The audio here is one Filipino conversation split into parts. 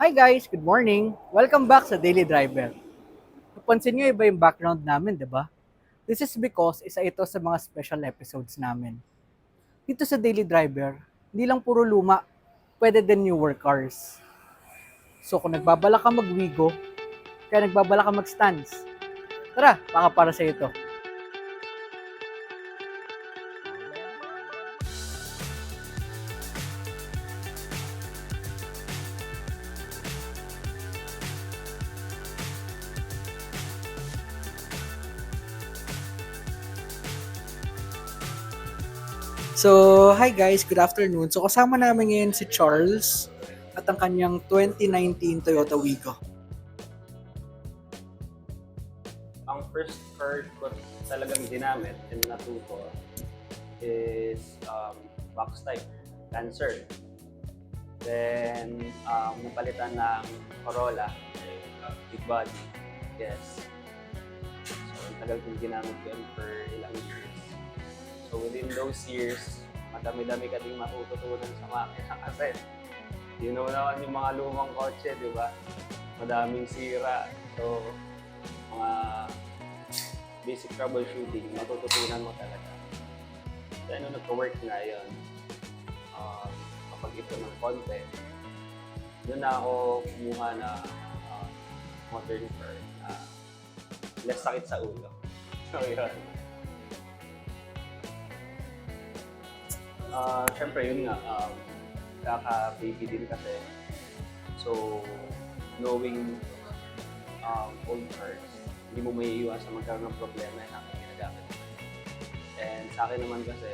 Hi guys, good morning. Welcome back sa Daily Driver. Napansin nyo iba yung background namin, di ba? This is because isa ito sa mga special episodes namin. Dito sa Daily Driver, hindi lang puro luma, pwede din newer cars. So kung nagbabala ka mag-Wigo, kaya nagbabala ka mag-Stance, tara, baka para sa ito. So, hi guys, good afternoon. So, kasama namin ngayon si Charles at ang kanyang 2019 Toyota Wigo. Ang first car ko talagang ginamit and natuto is box type, Lancer. Then, napalitan ng Corolla, big body. Yes. So, ang tagal kong ginamit yun for ilang years. So, within those years, madami-dami ka din matututunan sa makina kasi you know naman yung mga lumang kotse, di ba? Madaming sira. So, mga basic troubleshooting, matututunan mo talaga. Kaya nung nagka-work na yun, kapag ito ng konti, doon na ako kumuha na modern car na less sakit sa ulo. So, yun. Siyempre, yun nga, kaka-baby din kasi. So, knowing old cars, hindi mo may iwasan magkaroon ng problema yung aking ginagamit. And sa akin naman kasi,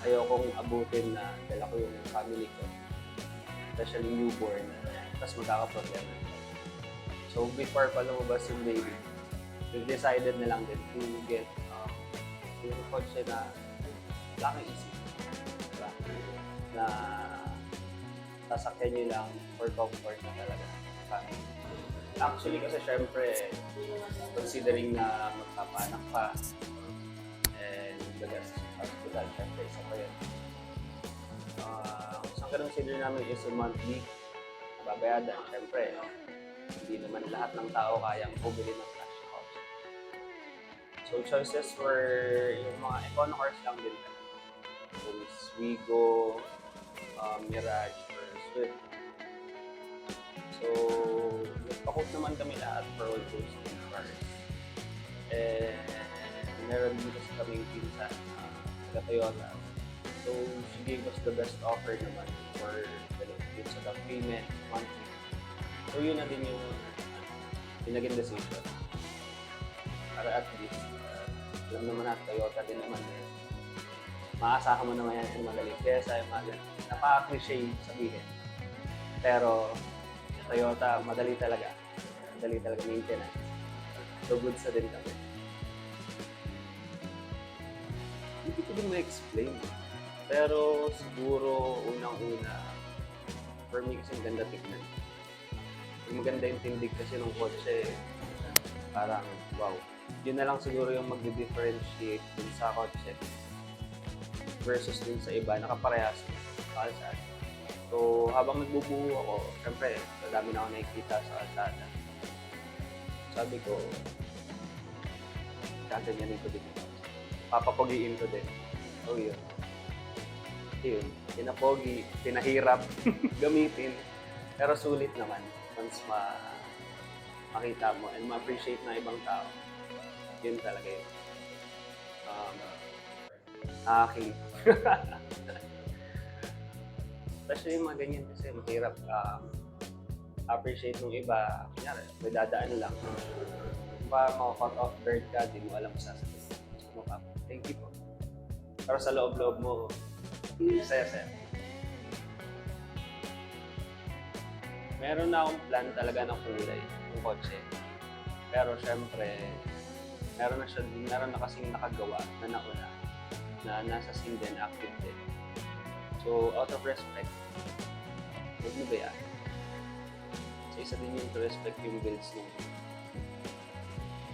ayokong abutin na dala ko yung family ko, especially newborn, tapos magkakaproblema. So before pa lumabas yung baby, we decided na lang din to get yung kotse na laki easy. Diba? Na sasakyan nyo lang for comfort na talaga. Actually kasi syempre, considering na magpapaanak pa and gagastos sa hospital, syempre isa pa yun. Ang consider namin is a monthly babayadan. Syempre, hindi naman lahat ng tao kayang bumili ng cash house. So choices were yung mga econo cars lang din. So Wigo, Mirage, or Swift. So, nagpa-quote naman kami lahat for all those two cars. And meron din kasi kaming pinsan sa Toyota. So, she gave us the best offer naman for yung sa down payment, monthly. So, yun na din yung naging decision. Para at least, alam naman natin, Toyota din naman eh. Maasahan mo naman yan yung magaling. Kaya sa mga napaka-cliche sabihin. Pero, Toyota, madali talaga. Madali talaga maintenance. So, good sa din kami. Hindi ko din ma-explain. Pero, siguro, unang-una, for me kasi ganda tignan. Yung maganda yung tindig kasi ng kotse, parang, wow. Yun na lang siguro yung mag-differentiate dun sa kotse versus dun sa iba, nakaparehas sa kalsada. So, habang nagbubuo ako, syempre, madami na ako nakikita sa kalsada. Sabi ko, kaganyanin ko din. Papapogiin ko din. So, yun. Yun. Pinapogi, pinahirap, gamitin. Pero sulit naman. Once makita mo and ma-appreciate na ibang tao. Yun talaga yun. Aking. Especially yung mga ganyan kasi mahirap appreciate ng iba. Kunyari, may dadaan lang. Kung ba maka-cut off bird ka, di mo alam kung sasabihin. Thank you po. Pero sa loob-loob mo, saya-saya. Meron na akong plan talaga ng kulay ng kotse. Pero syempre, meron na kasing nakagawa na nauna na nasa scene din, active din. So, out of respect, huwag mo ba yan? So, isa din yung to respect yung builds mo.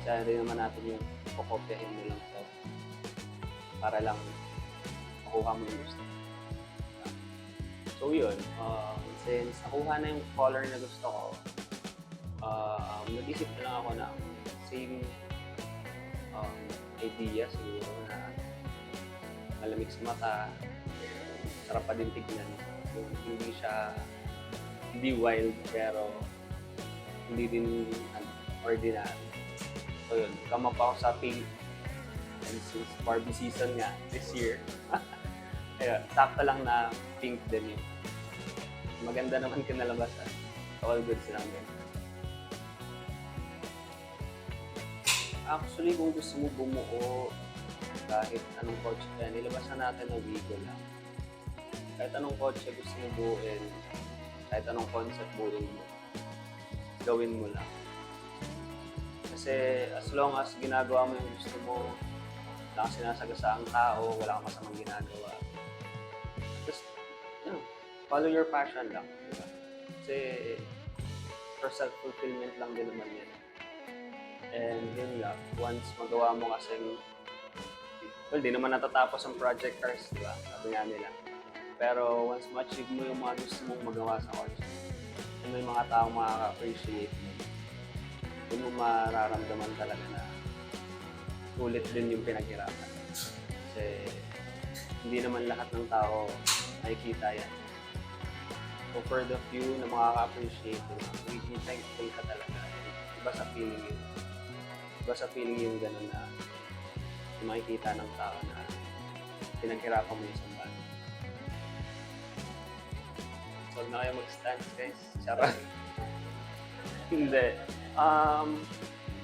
Isa rin naman natin yung pakopyahin mo lang to para lang makuha mo yung gusto. So, yun. Since nakuha na yung color na gusto ko, nag-isip na lang ako ng same idea siguro na malamig sa mata, sarap pa din tignan. Yung hindi wild pero hindi din ordinary. So yun, come up ako sa pink. And since Barbie season nga this year, ayun, sakto lang na pink din yun. Maganda naman kinalabasan. All good silang din. Actually, kung gusto mo bumuo kahit anong kotse ka, nilabasan natin ng Wigo lang. Kahit anong kotse gusto mo buuin, kahit anong concept buuin mo, gawin mo lang. Kasi as long as ginagawa mo yung gusto mo, wala kang sinasagasaang tao, wala kang masamang ginagawa. Just, follow your passion lang. Diba? Kasi for self-fulfillment lang din naman yan. And yun nga, once magawa mo kasing, well, di naman natatapos ang project cars, di ba? Sabi nga nila. Pero once ma-achieve mo yung mga gusto mong magawa sa kotse, may mga taong makaka-appreciate mo, doon mo mararamdaman talaga na ulit din yung pinaghirapan. Kasi hindi naman lahat ng tao nakikita yan. So for the few na makaka-appreciate mo, magiging thankful ka talaga. Iba sa feeling yun. Iba sa feeling yung gano'n na makikita ng tao na pinaghirapan mo yung isang bagay. So, huwag na kayo mag-stance, guys. Charot. Hindi.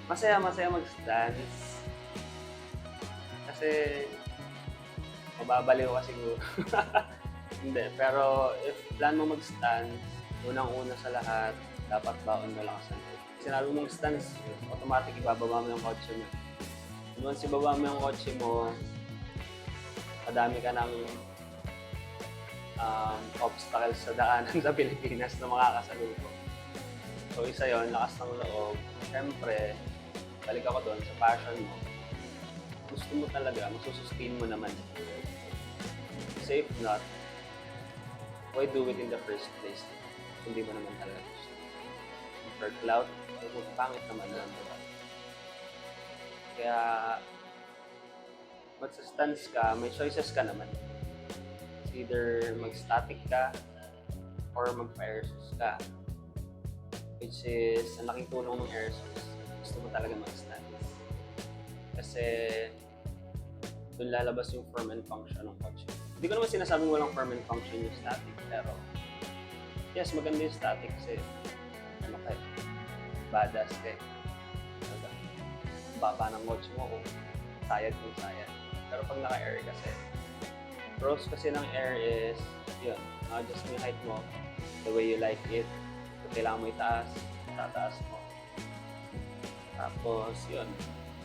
Masaya mag-stance. Kasi, mababaliw ka siguro. Hindi. Pero, if plan mo mag-stance, unang-una sa lahat, dapat baon mo lang sa loob. Sinabi mong stance, automatic ibababa mo yung kotse mo. And once ibaba mo yung kotse mo, madami ka ng obstacles sa daanan sa Pilipinas na makakasalubong. So isa yon, lakas ng loob. Siyempre, balik ako doon sa passion mo. Gusto mo talaga, masusustain mo naman. Kasi if not, why do it in the first place? Hindi mo naman talaga gusto. For clout, pangit naman lang. Diba? Kaya, magsa-stance ka, may choices ka naman. Either mag-static ka or mag-airsus ka. Which is, ang laking tulong ng airsus. Gusto mo talaga mag-stance. Kasi, doon lalabas yung form and function ng kotse. Hindi ko naman sinasabing walang form and function yung static, pero yes, maganda yung static kasi ano kayo, badass kayo. Baba ng kotse mo kung sayad kung sayad. Pero pag naka-air kasi, pros kasi ng air is, yun, adjust mo yung height mo, the way you like it. Kung kailangan mo itaas, tataas mo. Tapos, yun,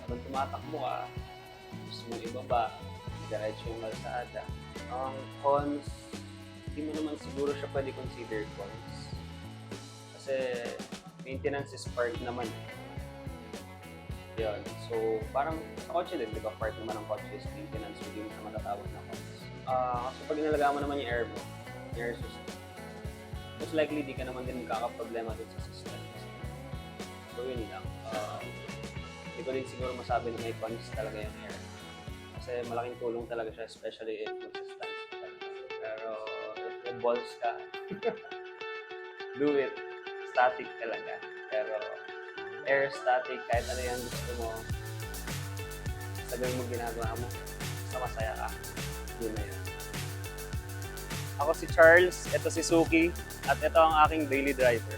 habang tumatakbo ka, gusto mo ibaba, diretso yung kalsada. Ang cons, hindi mo naman siguro siya pwede consider cons. Kasi, maintenance is part naman. Yun. So, parang sa kotse din, di ba? Part naman ng kotse is maintenance, hindi mo siya matatawag na cons. Kasi pag inalagaan mo naman yung air mo, yung air system, most likely di ka naman din magkakaproblema dun sa system. So yun lang. Hindi ko din siguro masabi na may cons talaga yung air. Kasi malaking tulong talaga siya, especially if mag-stance ka talaga. Pero if may balls ka, do it. Static talaga. Pero air, static, kahit ano yan gusto mo, sabihin mo ginagawa mo, basta masaya ka. Yun na yun. Ako si Charles, ito si Suki, at ito ang aking daily driver.